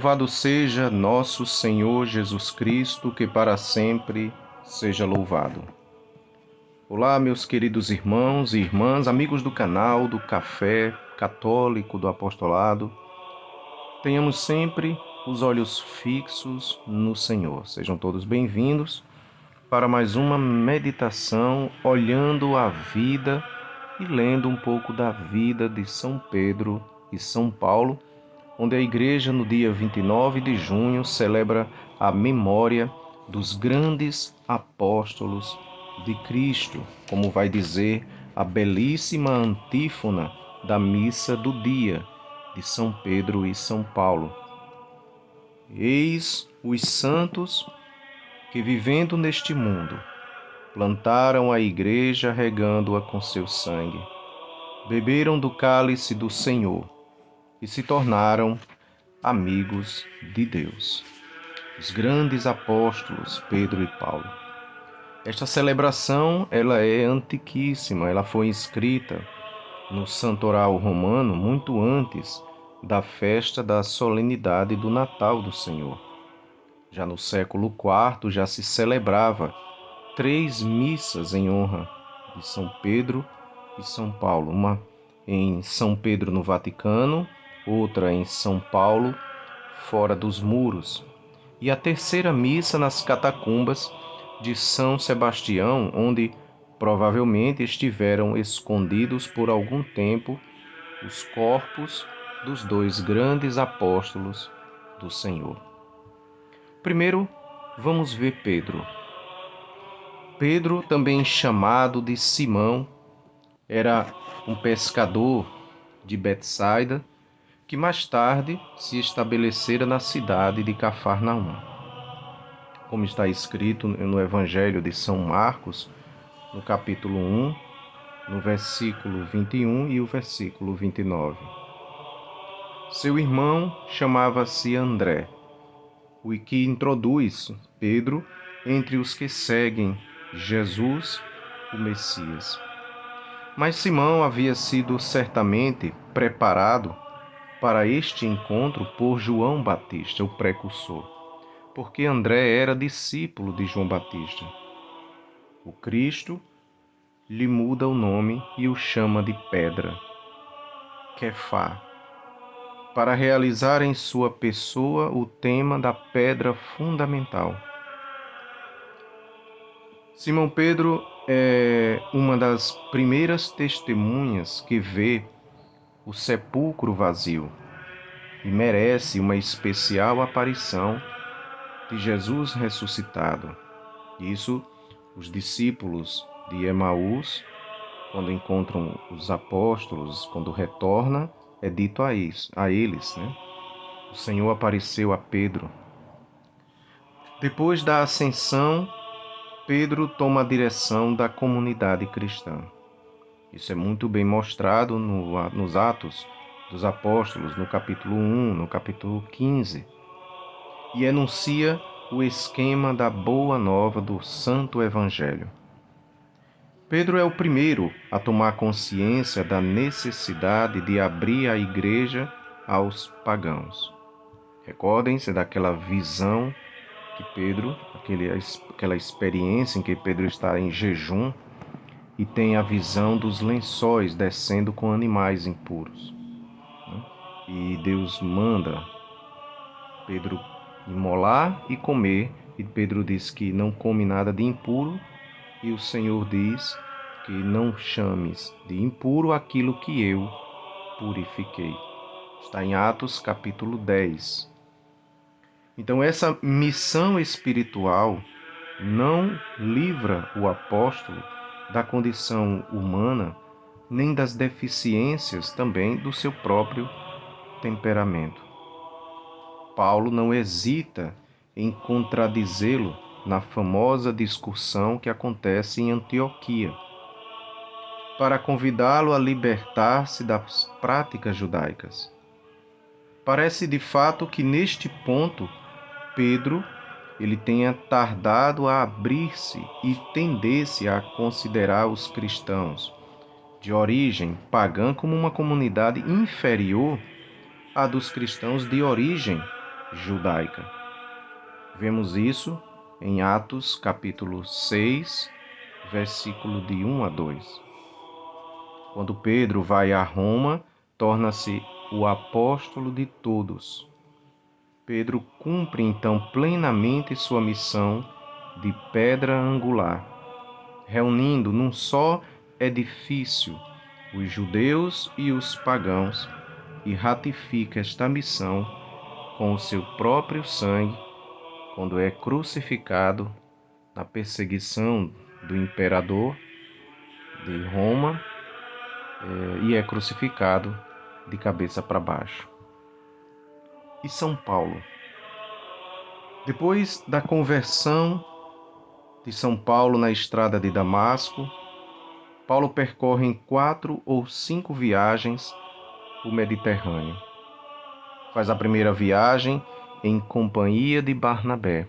Louvado seja nosso Senhor Jesus Cristo, que para sempre seja louvado. Olá, meus queridos irmãos e irmãs, amigos do canal do Café Católico do Apostolado. Tenhamos sempre os olhos fixos no Senhor. Sejam todos bem-vindos para mais uma meditação olhando a vida e lendo um pouco da vida de São Pedro e São Paulo, onde a Igreja, no dia 29 de junho, celebra a memória dos grandes apóstolos de Cristo, como vai dizer a belíssima antífona da missa do dia de São Pedro e São Paulo. Eis os santos que, vivendo neste mundo, plantaram a Igreja regando-a com seu sangue, beberam do cálice do Senhor e se tornaram amigos de Deus. Os grandes apóstolos Pedro e Paulo. Esta celebração, ela é antiquíssima, ela foi escrita no Santoral romano muito antes da festa da solenidade do Natal do Senhor. Já no século IV já se celebrava 3 missas em honra de São Pedro e São Paulo, uma em São Pedro no Vaticano, outra em São Paulo, fora dos muros, e a terceira missa nas catacumbas de São Sebastião, onde provavelmente estiveram escondidos por algum tempo os corpos dos 2 grandes apóstolos do Senhor. Primeiro, vamos ver Pedro. Pedro, também chamado de Simão, era um pescador de Betsaida, que mais tarde se estabelecera na cidade de Cafarnaum. Como está escrito no Evangelho de São Marcos, no capítulo 1, no versículo 21 e o versículo 29. Seu irmão chamava-se André, o que introduz Pedro entre os que seguem Jesus, o Messias. Mas Simão havia sido certamente preparado para este encontro por João Batista, o precursor, porque André era discípulo de João Batista. O Cristo lhe muda o nome e o chama de pedra, Quefá, para realizar em sua pessoa o tema da pedra fundamental. Simão Pedro é uma das primeiras testemunhas que vê o sepulcro vazio e merece uma especial aparição de Jesus ressuscitado. Isso, os discípulos de Emaús, quando encontram os apóstolos, quando retorna, é dito a eles, né? O Senhor apareceu a Pedro. Depois da ascensão, Pedro toma a direção da comunidade cristã. Isso é muito bem mostrado nos Atos dos Apóstolos, no capítulo 1, no capítulo 15, e enuncia o esquema da boa nova do Santo Evangelho. Pedro é o primeiro a tomar consciência da necessidade de abrir a Igreja aos pagãos. Recordem-se daquela visão que Pedro, aquela experiência em que Pedro está em jejum e tem a visão dos lençóis descendo com animais impuros. E Deus manda Pedro imolar e comer, e Pedro diz que não come nada de impuro, e o Senhor diz que não chames de impuro aquilo que eu purifiquei. Está em Atos capítulo 10. Então essa missão espiritual não livra o apóstolo da condição humana, nem das deficiências também do seu próprio temperamento. Paulo não hesita em contradizê-lo na famosa discussão que acontece em Antioquia, para convidá-lo a libertar-se das práticas judaicas. Parece de fato que neste ponto Pedro ele tenha tardado a abrir-se e tendesse a considerar os cristãos de origem pagã como uma comunidade inferior à dos cristãos de origem judaica. Vemos isso em Atos capítulo 6, versículo de 1 a 2. Quando Pedro vai a Roma, torna-se o apóstolo de todos. Pedro cumpre então plenamente sua missão de pedra angular, reunindo num só edifício os judeus e os pagãos, e ratifica esta missão com o seu próprio sangue quando é crucificado na perseguição do imperador de Roma e é crucificado de cabeça para baixo. E São Paulo? Depois da conversão de São Paulo na estrada de Damasco, Paulo percorre em 4 ou 5 viagens o Mediterrâneo. Faz a primeira viagem em companhia de Barnabé.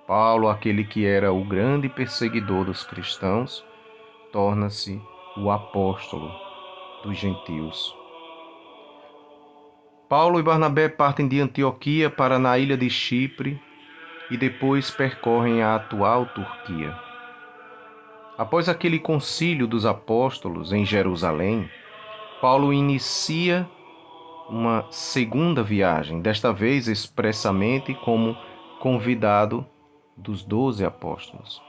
Paulo, aquele que era o grande perseguidor dos cristãos, torna-se o apóstolo dos gentios. Paulo e Barnabé partem de Antioquia para na ilha de Chipre e depois percorrem a atual Turquia. Após aquele concílio dos apóstolos em Jerusalém, Paulo inicia uma segunda viagem, desta vez expressamente como convidado dos 12 apóstolos.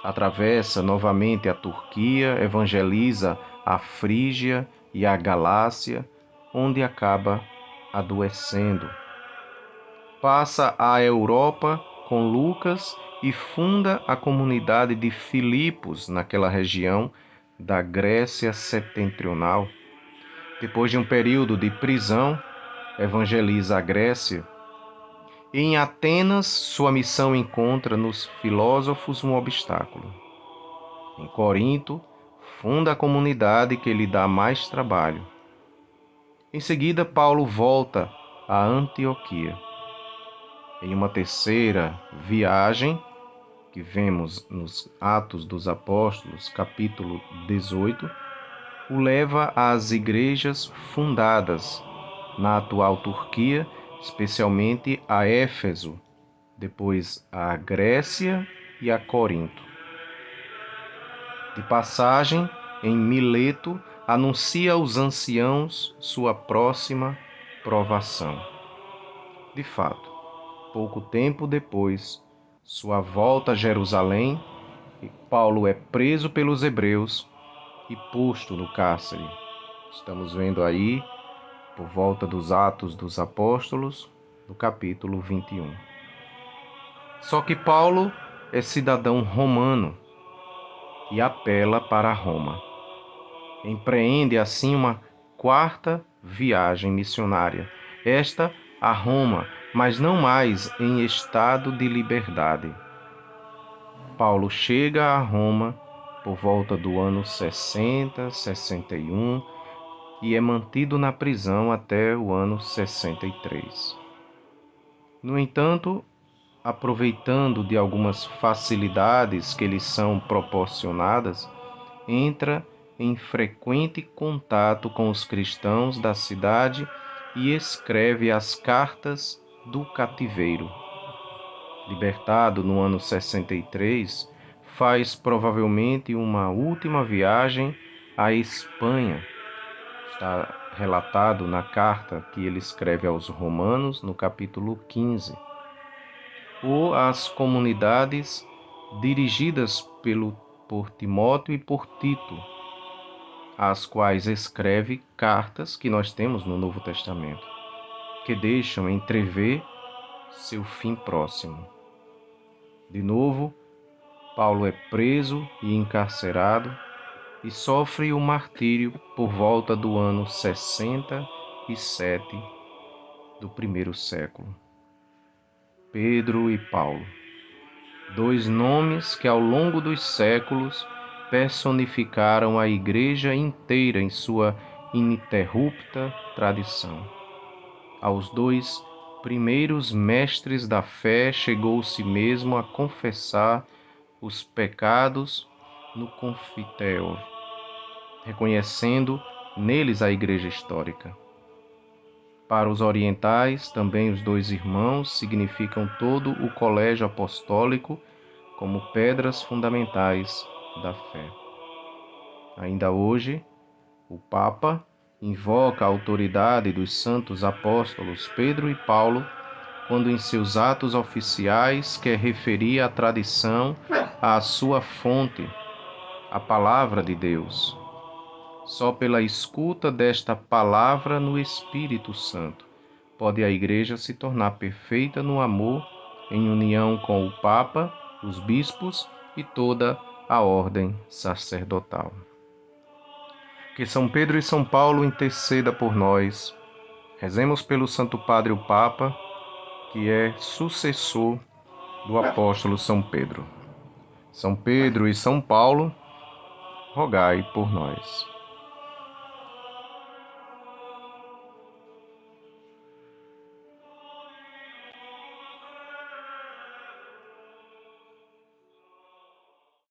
Atravessa novamente a Turquia, evangeliza a Frígia e a Galácia, onde acaba adoecendo. Passa à Europa com Lucas e funda a comunidade de Filipos, naquela região da Grécia setentrional. Depois de um período de prisão, evangeliza a Grécia. Em Atenas, sua missão encontra nos filósofos um obstáculo. Em Corinto, funda a comunidade que lhe dá mais trabalho. Em seguida, Paulo volta a Antioquia. Em uma terceira viagem, que vemos nos Atos dos Apóstolos, capítulo 18, o leva às igrejas fundadas na atual Turquia, especialmente a Éfeso, depois a Grécia e a Corinto. De passagem, em Mileto, anuncia aos anciãos sua próxima provação. De fato, pouco tempo depois, sua volta a Jerusalém, Paulo é preso pelos hebreus e posto no cárcere. Estamos vendo aí, por volta dos Atos dos Apóstolos, no capítulo 21. Só que Paulo é cidadão romano e apela para Roma. Empreende assim uma quarta viagem missionária, esta a Roma, mas não mais em estado de liberdade. Paulo chega a Roma por volta do ano 60, 61 e é mantido na prisão até o ano 63. No entanto, aproveitando de algumas facilidades que lhe são proporcionadas, entra em frequente contato com os cristãos da cidade e escreve as cartas do cativeiro. Libertado no ano 63, faz provavelmente uma última viagem à Espanha. Está relatado na carta que ele escreve aos Romanos, no capítulo 15. Ou às comunidades dirigidas por Timóteo e por Tito, às quais escreve cartas que nós temos no Novo Testamento, que deixam entrever seu fim próximo. De novo, Paulo é preso e encarcerado e sofre o martírio por volta do ano 67 do primeiro século. Pedro e Paulo, dois nomes que ao longo dos séculos personificaram a Igreja inteira em sua ininterrupta tradição. Aos dois primeiros mestres da fé chegou-se mesmo a confessar os pecados no Confiteor, reconhecendo neles a Igreja histórica. Para os orientais, também os dois irmãos significam todo o colégio apostólico como pedras fundamentais da fé. Ainda hoje, o Papa invoca a autoridade dos santos apóstolos Pedro e Paulo quando em seus atos oficiais quer referir a tradição à sua fonte, a palavra de Deus. Só pela escuta desta palavra no Espírito Santo pode a Igreja se tornar perfeita no amor, em união com o Papa, os bispos e toda a ordem sacerdotal. Que São Pedro e São Paulo interceda por nós. Rezemos pelo Santo Padre o Papa, que é sucessor do apóstolo São Pedro. São Pedro e São Paulo, rogai por nós.